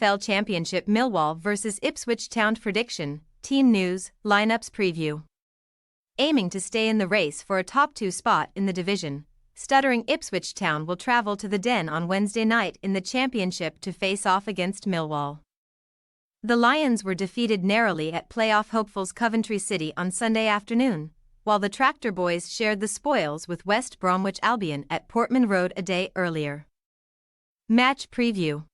EFL Championship Millwall vs Ipswich Town prediction, team news, lineups preview. Aiming to stay in the race for a top 2 spot in the division, stuttering Ipswich Town will travel to the Den on Wednesday night in the Championship to face off against Millwall. The Lions were defeated narrowly at playoff hopefuls Coventry City on Sunday afternoon, while the Tractor Boys shared the spoils with West Bromwich Albion at Portman Road a day earlier. Match preview.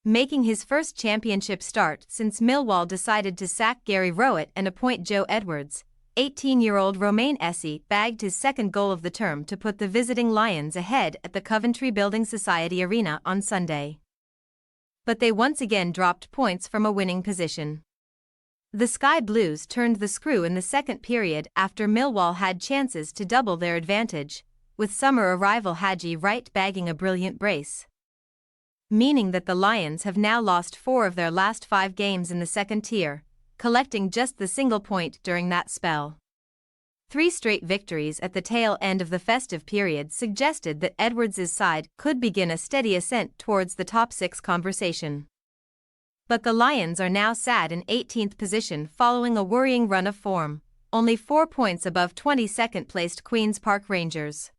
Making his first championship start since Millwall decided to sack Gary Rowett and appoint Joe Edwards, 18-year-old Romain Esse bagged his second goal of the term to put the visiting Lions ahead at the Coventry Building Society Arena on Sunday. But they once again dropped points from a winning position. The Sky Blues turned the screw in the second period after Millwall had chances to double their advantage, with summer arrival Haji Wright bagging a brilliant brace. Meaning that the Lions have now lost 4 of their last 5 games in the second tier, collecting just the single point during that spell. 3 straight victories at the tail end of the festive period suggested that Edwards' side could begin a steady ascent towards the top 6 conversation. But the Lions are now sad in 18th position following a worrying run of form, only 4 points above 22nd-placed Queen's Park Rangers.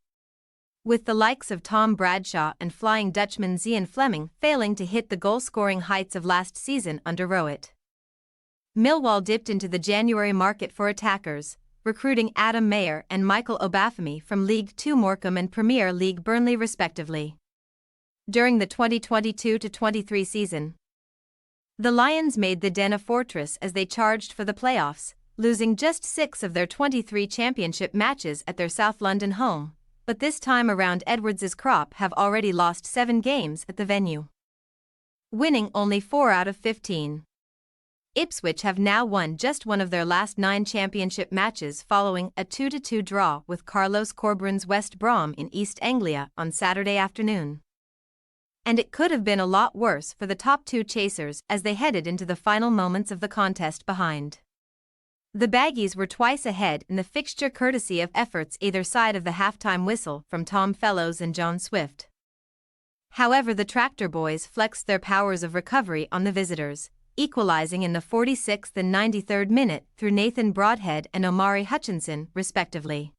With the likes of Tom Bradshaw and Flying Dutchman Zian Fleming failing to hit the goal-scoring heights of last season under Rowett. Millwall dipped into the January market for attackers, recruiting Adam Mayer and Michael Obafemi from League Two Morecambe and Premier League Burnley respectively. During the 2022-23 season, the Lions made the Den a fortress as they charged for the playoffs, losing just 6 of their 23 championship matches at their South London home, but this time around Edwards' crop have already lost 7 games at the venue, winning only 4 out of 15. Ipswich have now won just one of their last 9 championship matches following a 2-2 draw with Carlos Corberan's West Brom in East Anglia on Saturday afternoon. And it could have been a lot worse for the top 2 chasers as they headed into the final moments of the contest behind. The Baggies were twice ahead in the fixture courtesy of efforts either side of the halftime whistle from Tom Fellows and John Swift. However, the Tractor Boys flexed their powers of recovery on the visitors, equalizing in the 46th and 93rd minute through Nathan Broadhead and Omari Hutchinson, respectively.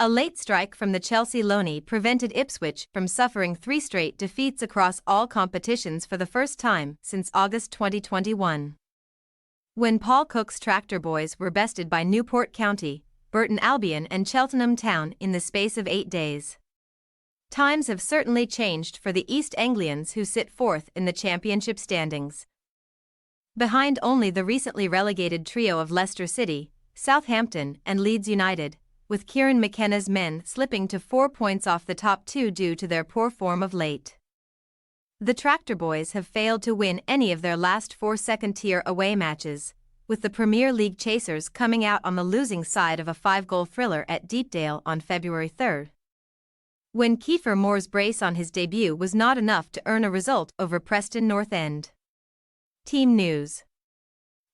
A late strike from the Chelsea loanee prevented Ipswich from suffering 3 straight defeats across all competitions for the first time since August 2021. When Paul Cook's Tractor Boys were bested by Newport County, Burton Albion and Cheltenham Town in the space of 8 days. Times have certainly changed for the East Anglians who sit 4th in the championship standings, behind only the recently relegated trio of Leicester City, Southampton and Leeds United, with Kieran McKenna's men slipping to 4 points off the top 2 due to their poor form of late. The Tractor Boys have failed to win any of their last 4 second-tier away matches, with the Premier League chasers coming out on the losing side of a 5-goal thriller at Deepdale on February 3, when Kiefer Moore's brace on his debut was not enough to earn a result over Preston North End. Team news.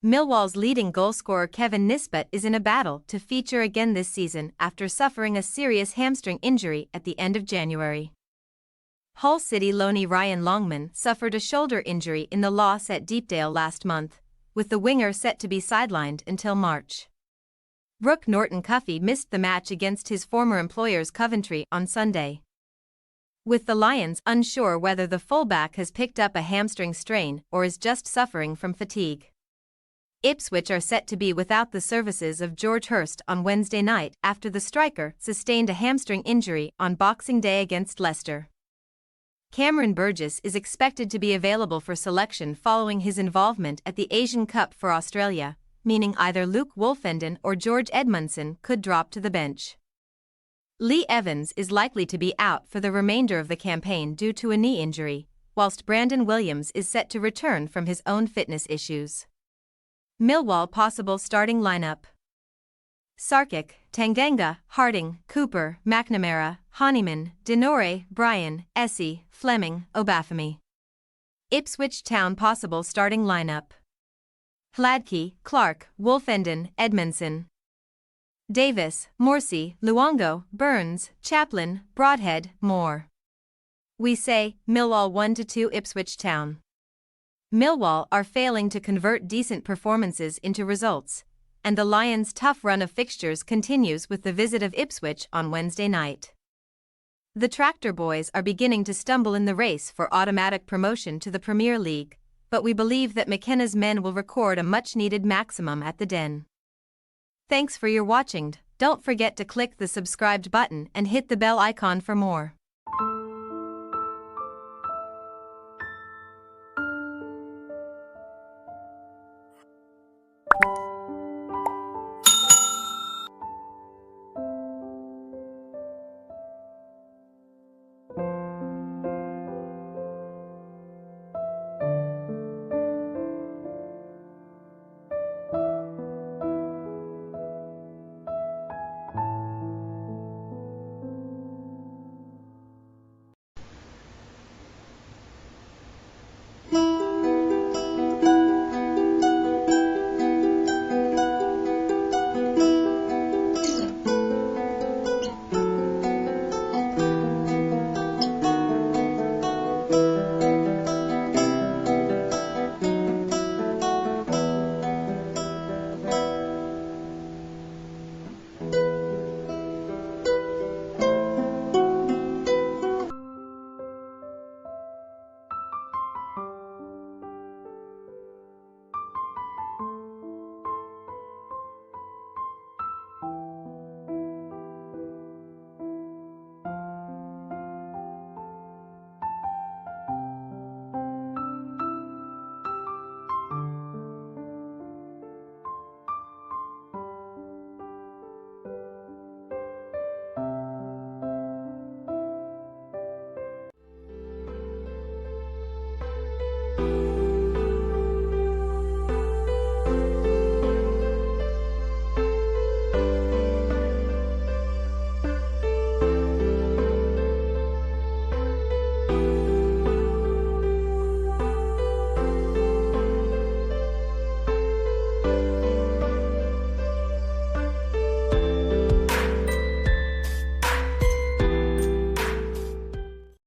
Millwall's leading goalscorer Kevin Nisbet is in a battle to feature again this season after suffering a serious hamstring injury at the end of January. Hull City loanee Ryan Longman suffered a shoulder injury in the loss at Deepdale last month, with the winger set to be sidelined until March. Rook Norton Cuffy missed the match against his former employers Coventry on Sunday, with the Lions unsure whether the fullback has picked up a hamstring strain or is just suffering from fatigue. Ipswich are set to be without the services of George Hurst on Wednesday night after the striker sustained a hamstring injury on Boxing Day against Leicester. Cameron Burgess is expected to be available for selection following his involvement at the Asian Cup for Australia, meaning either Luke Wolfenden or George Edmundson could drop to the bench. Lee Evans is likely to be out for the remainder of the campaign due to a knee injury, whilst Brandon Williams is set to return from his own fitness issues. Millwall possible starting lineup: Sarkic, Tanganga, Harding, Cooper, McNamara, Honeyman, Denore, Bryan, Esse, Fleming, Obafemi. Ipswich Town possible starting lineup: Hladky, Clark, Wolfenden, Edmundson. Davis, Morsey, Luongo, Burns, Chaplin, Broadhead, Moore. We say, Millwall 1-2 Ipswich Town. Millwall are failing to convert decent performances into results, and the Lions' tough run of fixtures continues with the visit of Ipswich on Wednesday night. The Tractor Boys are beginning to stumble in the race for automatic promotion to the Premier League, but we believe that McKenna's men will record a much-needed maximum at the Den. Thanks for your watching. Don't forget to click the subscribed button and hit the bell icon for more.